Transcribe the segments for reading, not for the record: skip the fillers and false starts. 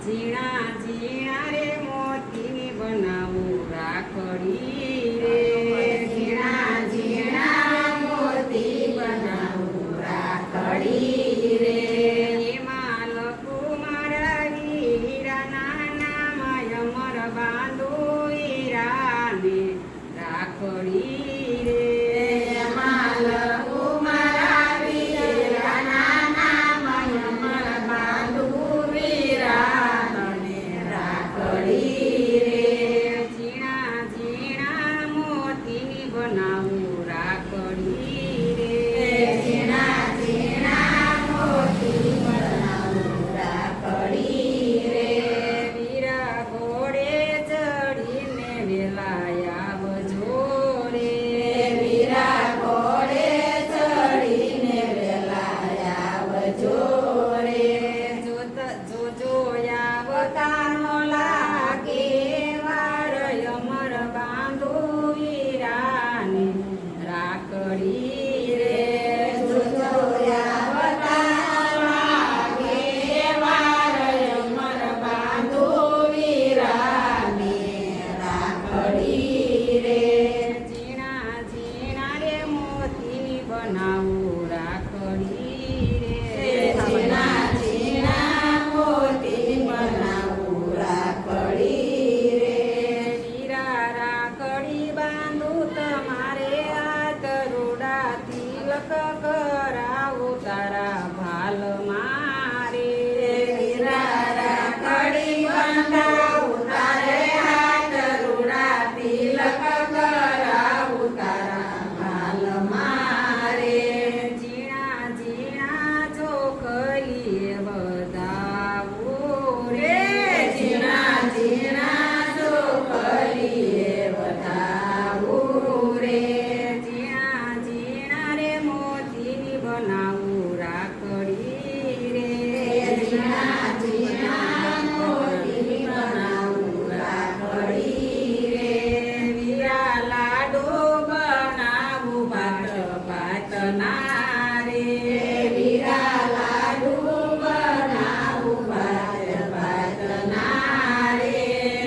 ઝીણા ઝીણા રે મોતીની બનાવું રાખડી રે ઝીણા ઝીણા મોતી બનાવું રાખડી રે એમાં લખું મારા હીરાના નામ અમર બાંધું હીરાને રાખડી રે એમાં લખું મારા વીરાના નામ અમર બાંધું વીરાને રાખડી રે ઝીણા ઝીણા મોતીની બનાવું રાખડી રે ઝીણા ઝીણા મોતી બનાવું રાખડી રે વીરા ઘોડે ચડીને વેલાયા આવજો રે વીરા ઘોડે ચડીને વેલા આવજો રે જોજો આવતાનો લાગે વાર અમર બાંધું વીરાને રાખડી રે જોજો આવતા લાગે વાર અમર બાંધું વીરાને રાખડી રે ઝીણા ઝીણા રે મોતીની બનાવું રાખડી રે ઝીણા ઝીણા મોતી બનાવું રાખડી રે વીરા રાખડી બાંધું તમારે હાથ રૂડા તિલક કરાવું તારા ભાલ મારે વીરા રાખડી બંધાવું તારે હાથ રૂડા તિલક કરાવું તારા ભાલ મારે ઝીણા ઝીણા ચોખલીએ વધાવું રે ઝીણા ઝીણા ચોખલીએ વધાવું રે ઝીણા ઝીણા રે મોતીની બનાવું રાખડી રે ઝીણા ઝીણા મોતી બનાવું રાખડી રે વીરા લાડો બનાવું ભાત ભાતના રે વીરા લાડુ બનાવું ભાત ભાતના રે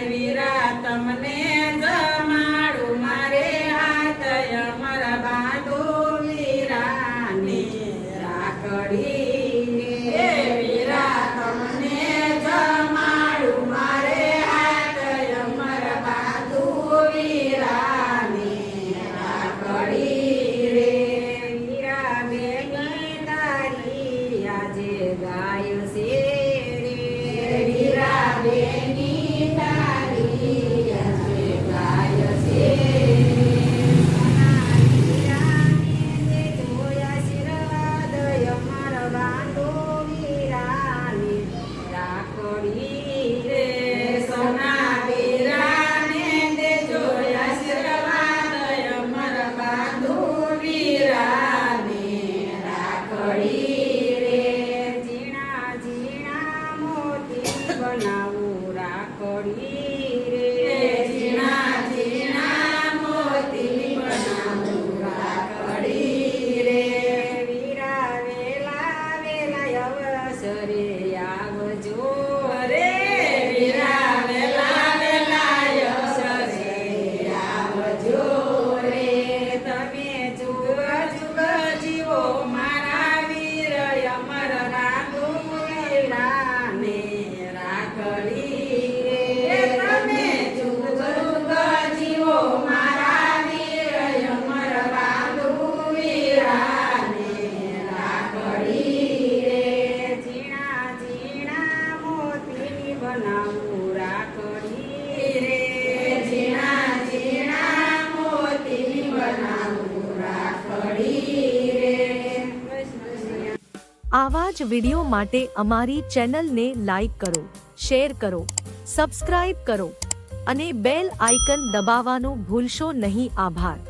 વીરા તમને જમાડું મારે હાથ અમર બાંધું વીરાને રાખડી એ વીરા તમને જમાડું મારે હાથ અમર બાંધું વીરાને રાખડી રે વીરા બેની તારી આજે ગાય છે રે વીરા બેની તારી આજે ગાય છે સોના વીરાને દેજો આશીર્વાદ અમર બાંધું વીરાને રાખડી રે ઝીણા ઝીણા મોતી બનાવું રાખડી રે રે વીરા વેલા વેલા અવસરે આવજો રે તમે જુગ જુગ જીવો મારા વીર અમર રાખું વીરાને રાખડી એ તમે જુગ જુગ જીવો મારા વીર અમર બાંધું વીરાને રાખડી રે ઝીણા ઝીણા મોતીની બનાવું રાખડી રે ઝીણા ઝીણા મોતી બનાવું રાખડી રે આવા જ વિડિયો માટે અમારી ચેનલને લાઈક કરો, શેર કરો, સબસ્ક્રાઇબ કરો અને બેલ આઇકન દબાવવાનું ભૂલશો નહીં. આભાર.